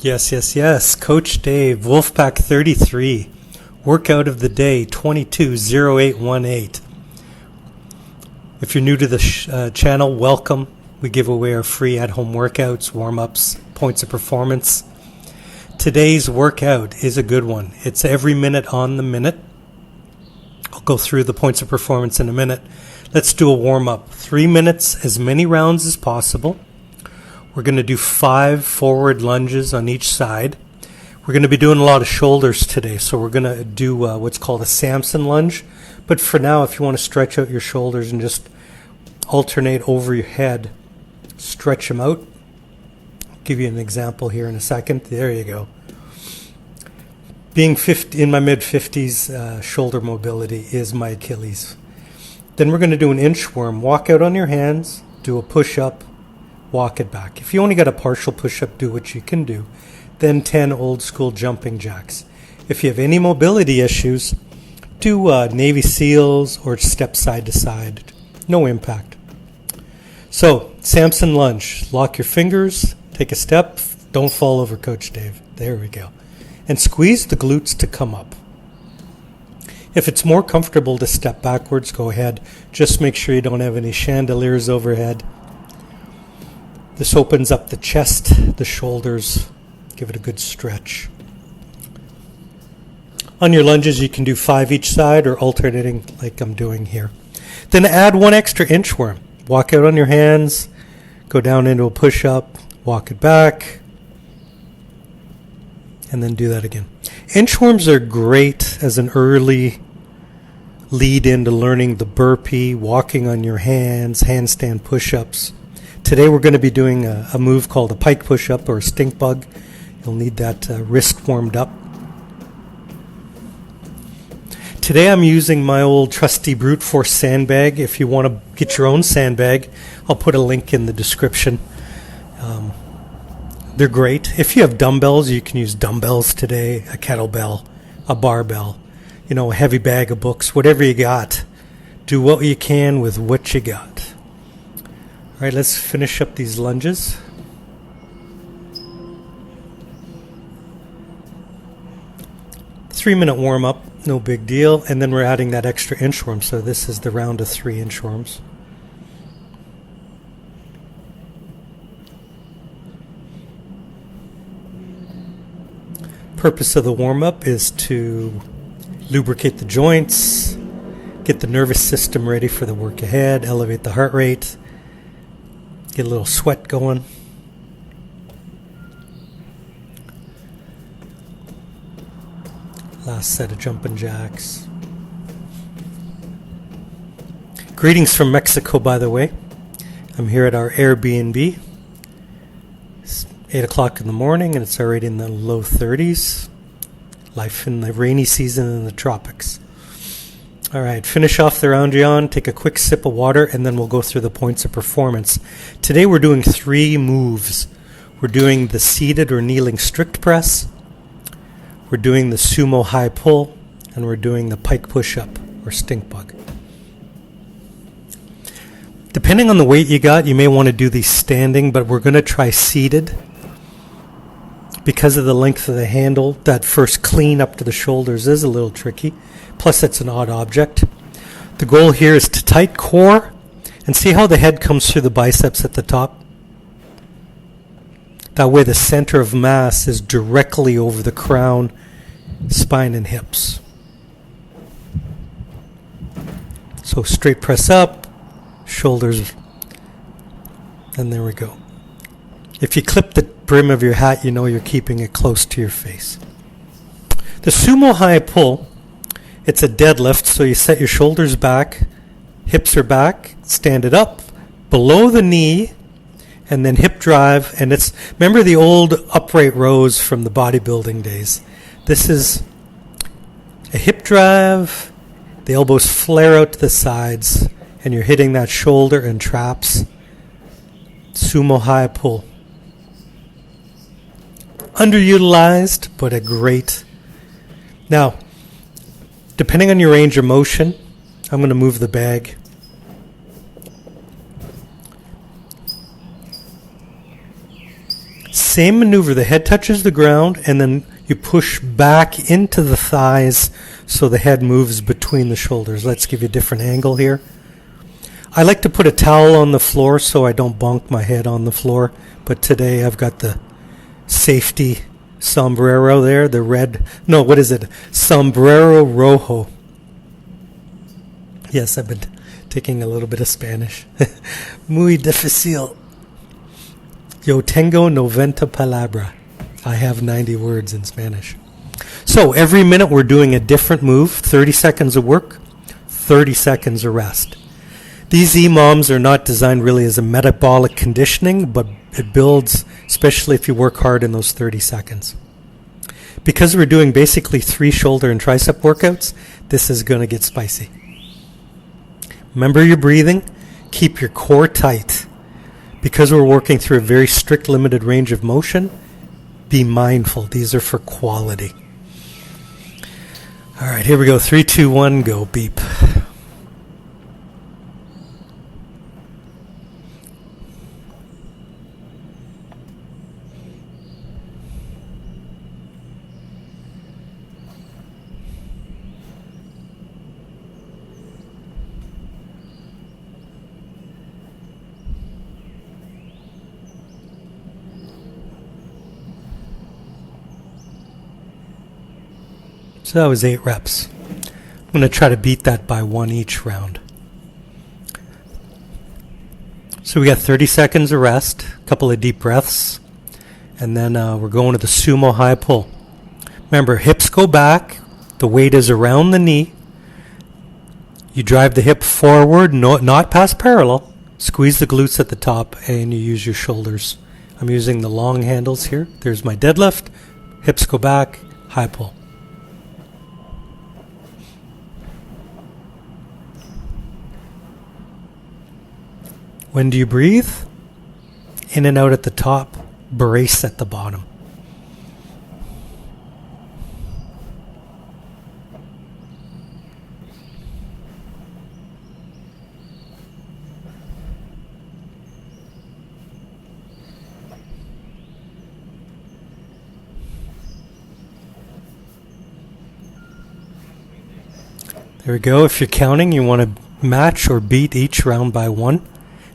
Yes, yes, yes. Coach Dave, Wolfpack 33. Workout of the day, 220818. If you're new to the channel, welcome. We give away our free at-home workouts, warm-ups, points of performance. Today's workout is a good one. It's every minute on the minute. I'll go through the points of performance in a minute. Let's do a warm-up. 3 minutes, as many rounds as possible. We're going to do 5 forward lunges on each side. We're going to be doing a lot of shoulders today, so we're going to do what's called a Samson Lunge. But for now, if you want to stretch out your shoulders and just alternate over your head, stretch them out. I'll give you an example here in a second. There you go. Being in my mid-50s, shoulder mobility is my Achilles. Then we're going to do an inchworm. Walk out on your hands, do a push-up, walk it back. If you only got a partial push-up, do what you can do. Then 10 old-school jumping jacks. If you have any mobility issues, do Navy SEALs or step side to side. No impact. So, Samson Lunge. Lock your fingers, take a step. Don't fall over, Coach Dave. There we go. And squeeze the glutes to come up. If it's more comfortable to step backwards, go ahead. Just make sure you don't have any chandeliers overhead. This opens up the chest, the shoulders. Give it a good stretch. On your lunges, you can do 5 each side or alternating like I'm doing here. Then add 1 extra inchworm. Walk out on your hands, go down into a push-up, walk it back, and then do that again. Inchworms are great as an early lead into learning the burpee, walking on your hands, handstand push-ups. Today we're going to be doing a move called a pike push-up or a stink bug. You'll need that wrist warmed up. Today I'm using my old trusty brute force sandbag. If you want to get your own sandbag, I'll put a link in the description. They're great. If you have dumbbells, you can use dumbbells today, a kettlebell, a barbell, a heavy bag of books, whatever you got. Do what you can with what you got. All right, let's finish up these lunges. Three-minute warm-up, no big deal. And then we're adding that extra inchworm, so this is the round of 3 inchworms. Purpose of the warm-up is to lubricate the joints, get the nervous system ready for the work ahead, elevate the heart rate, get a little sweat going. Last set of jumping jacks. Greetings from Mexico, by the way. I'm here at our Airbnb. It's 8 o'clock in the morning and it's already in the low 30s. Life in the rainy season in the tropics. All right, finish off the round you're on, take a quick sip of water, and then we'll go through the points of performance. Today we're doing 3 moves. We're doing the seated or kneeling strict press. We're doing the Sumo high pull, and we're doing the pike push-up or stink bug. Depending on the weight you got, you may want to do these standing, but we're going to try seated. Because of the length of the handle, that first clean up to the shoulders is a little tricky. Plus, it's an odd object. The goal here is to tight core, and see how the head comes through the biceps at the top? That way the center of mass is directly over the crown, spine, and hips. So straight press up, shoulders, and there we go. If you clip the brim of your hat, you know you're keeping it close to your face. The Sumo high pull, it's a deadlift, so you set your shoulders back, hips are back, stand it up, below the knee, and then hip drive, and remember the old upright rows from the bodybuilding days. This is a hip drive, the elbows flare out to the sides, and you're hitting that shoulder and traps. Sumo high pull. Underutilized, but a great. Now, depending on your range of motion, I'm going to move the bag. Same maneuver. The head touches the ground, and then you push back into the thighs so the head moves between the shoulders. Let's give you a different angle here. I like to put a towel on the floor so I don't bonk my head on the floor, but today I've got the safety sombrero there, the red, no, what is it? Sombrero rojo. Yes, I've been taking a little bit of Spanish. Muy difícil. Yo tengo 90 palabra. I have 90 words in Spanish. So every minute we're doing a different move, 30 seconds of work, 30 seconds of rest. These EMOMs are not designed really as a metabolic conditioning, but it builds, especially if you work hard in those 30 seconds. Because we're doing basically 3 shoulder and tricep workouts, this is going to get spicy. Remember your breathing. Keep your core tight. Because we're working through a very strict limited range of motion, be mindful. These are for quality. All right, here we go. 3, 2, 1, go. Beep. So that was 8 reps. I'm going to try to beat that by 1 each round. So we got 30 seconds of rest, a couple of deep breaths, and then we're going to the Sumo high pull. Remember, hips go back, the weight is around the knee. You drive the hip forward, not past parallel. Squeeze the glutes at the top, and you use your shoulders. I'm using the long handles here. There's my deadlift. Hips go back, high pull. When do you breathe? In and out at the top, brace at the bottom. There we go. If you're counting, you want to match or beat each round by 1.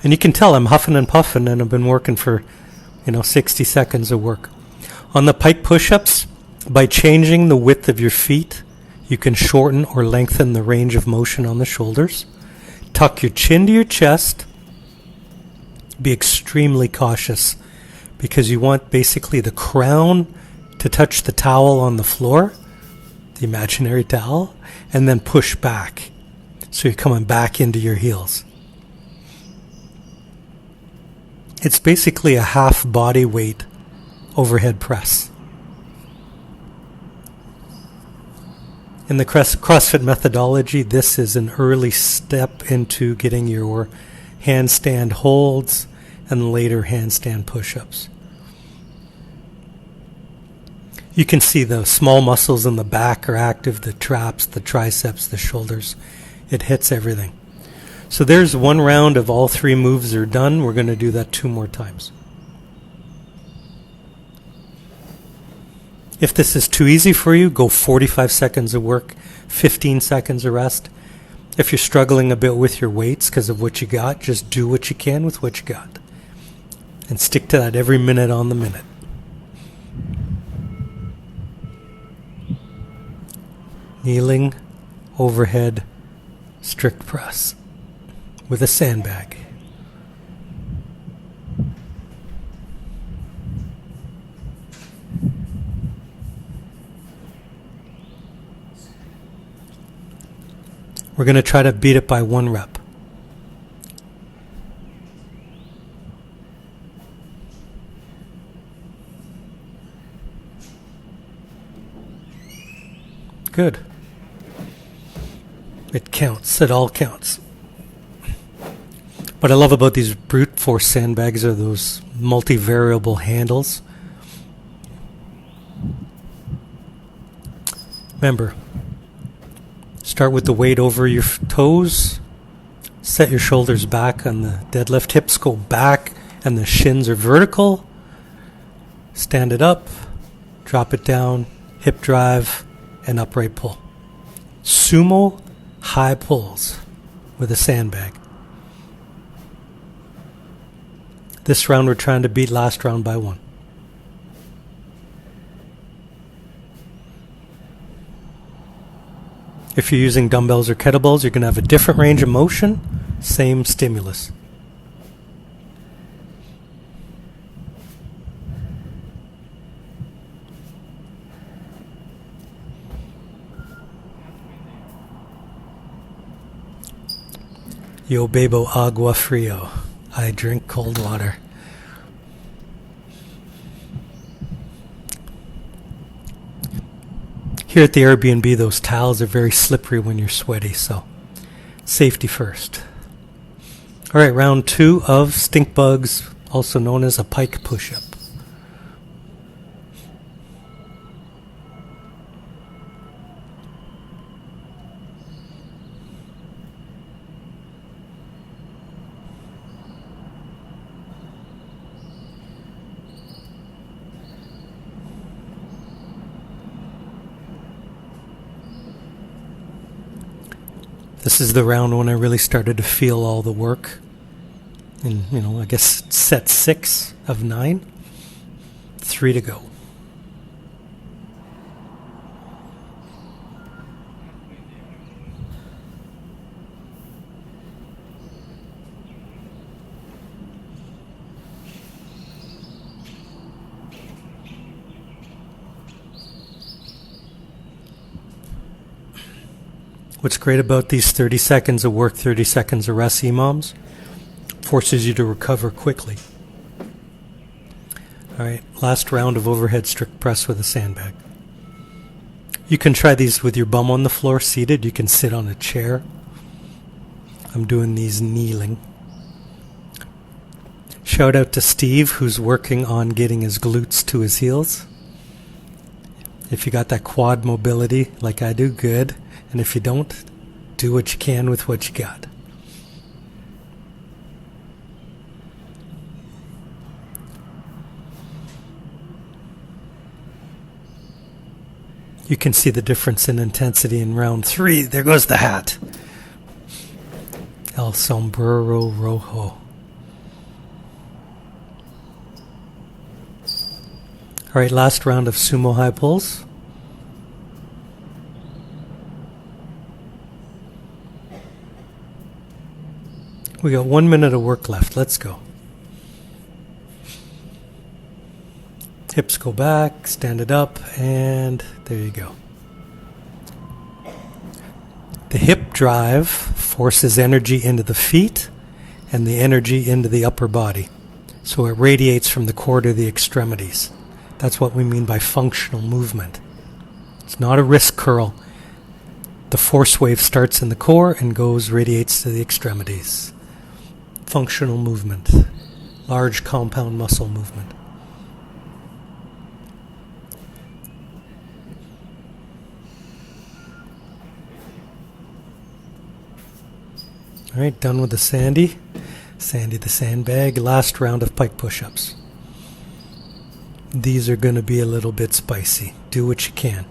And you can tell I'm huffing and puffing, and I've been working for, 60 seconds of work. On the pike push-ups, by changing the width of your feet, you can shorten or lengthen the range of motion on the shoulders. Tuck your chin to your chest. Be extremely cautious because you want basically the crown to touch the towel on the floor, the imaginary towel, and then push back. So you're coming back into your heels. It's basically a half body weight overhead press. In the CrossFit methodology, this is an early step into getting your handstand holds and later handstand push-ups. You can see the small muscles in the back are active, the traps, the triceps, the shoulders. It hits everything. So there's 1 round of all 3 moves are done. We're going to do that 2 more times. If this is too easy for you, go 45 seconds of work, 15 seconds of rest. If you're struggling a bit with your weights because of what you got, just do what you can with what you got. And stick to that every minute on the minute. Kneeling, overhead, strict press with a sandbag. We're going to try to beat it by 1 rep. Good. It counts. It all counts. What I love about these brute force sandbags are those multivariable handles. Remember, start with the weight over your toes. Set your shoulders back on the deadlift. Hips go back and the shins are vertical. Stand it up, drop it down, hip drive, and upright pull. Sumo high pulls with a sandbag. This round we're trying to beat last round by 1. If you're using dumbbells or kettlebells, you're going to have a different range of motion, same stimulus. Yo bebo agua frio. I drink cold water. Here at the Airbnb, those towels are very slippery when you're sweaty, so safety first. All right, round 2 of stink bugs, also known as a pike push-up. This is the round when I really started to feel all the work. And, I guess set 6 of 9. 3 to go. What's great about these 30 seconds of work, 30 seconds of rest EMOMs, forces you to recover quickly. All right, last round of overhead strict press with a sandbag. You can try these with your bum on the floor seated. You can sit on a chair. I'm doing these kneeling. Shout out to Steve, who's working on getting his glutes to his heels. If you got that quad mobility like I do, good. And if you don't, do what you can with what you got. You can see the difference in intensity in round 3. There goes the hat. El sombrero rojo. All right, last round of sumo high pulls. We got 1 minute of work left. Let's go. Hips go back, stand it up, and there you go. The hip drive forces energy into the feet and the energy into the upper body. So it radiates from the core to the extremities. That's what we mean by functional movement. It's not a wrist curl. The force wave starts in the core and radiates to the extremities. Functional movement. Large compound muscle movement. All right, done with the Sandy the sandbag. Last round of pike push-ups. These are going to be a little bit spicy. Do what you can.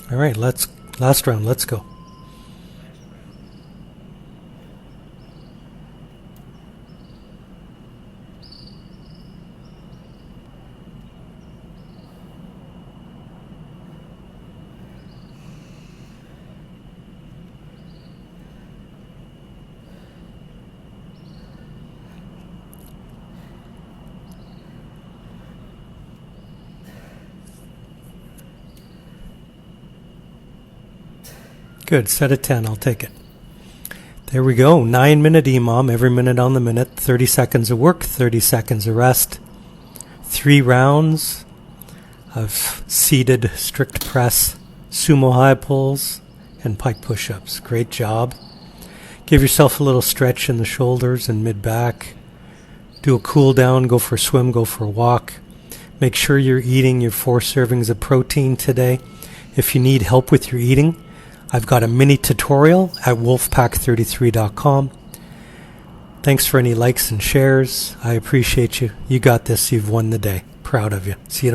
All right, last round, let's go. Good, set of 10, I'll take it. There we go, 9-minute EMOM, every minute on the minute, 30 seconds of work, 30 seconds of rest. 3 rounds of seated strict press, sumo high pulls, and pike push-ups. Great job. Give yourself a little stretch in the shoulders and mid-back. Do a cool down, go for a swim, go for a walk. Make sure you're eating your 4 servings of protein today. If you need help with your eating, I've got a mini tutorial at wolfpack33.com. Thanks for any likes and shares. I appreciate you. You got this. You've won the day. Proud of you. See you tomorrow.